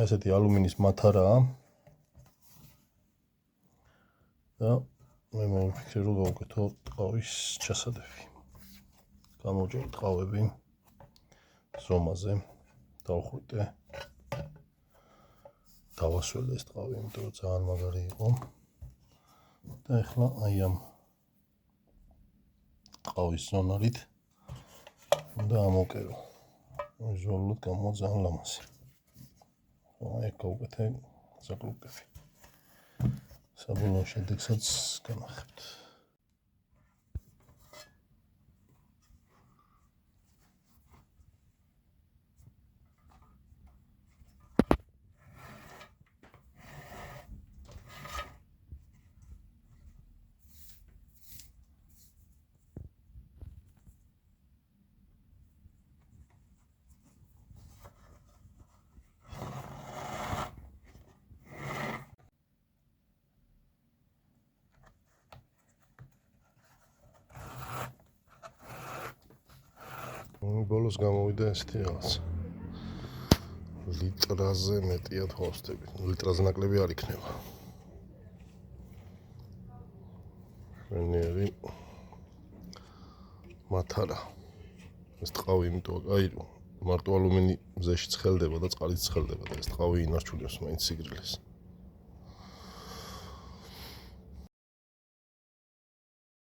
ესეთი ალუმინის მათარაა და მე მოვიფიქრე რომ გავუკეთო ტყავის ჩასადები. გამოვჭერ ტყავები ზომაზე, დავხვიდე. დავასველე ეს ტყავი, იმიტომ რომ ძალიან მაგარი იყო. და ეხლა აი ამ ტყავის ზონარით უნდა ამოვკერო. ვიზუალურად გამოვა ძალიან ლამაზი. აი გავუკეთე საკლუპები. საბოლოო შედეგსაც განახებთ. ბოლოს გამოვიდა ესეთი რაღაც. ლიტრაზე მეტია თვალსდები. ლიტრაზე ნაკლები არ იქნება. მენერი მათარა. ეს ტყავი იმიტომ აი რომ მარტო ალუმინი მზეში ცხელდება და წყალიც ცხელდება და ეს ტყავი ინარჩუნებს მაინც სიგრილეს.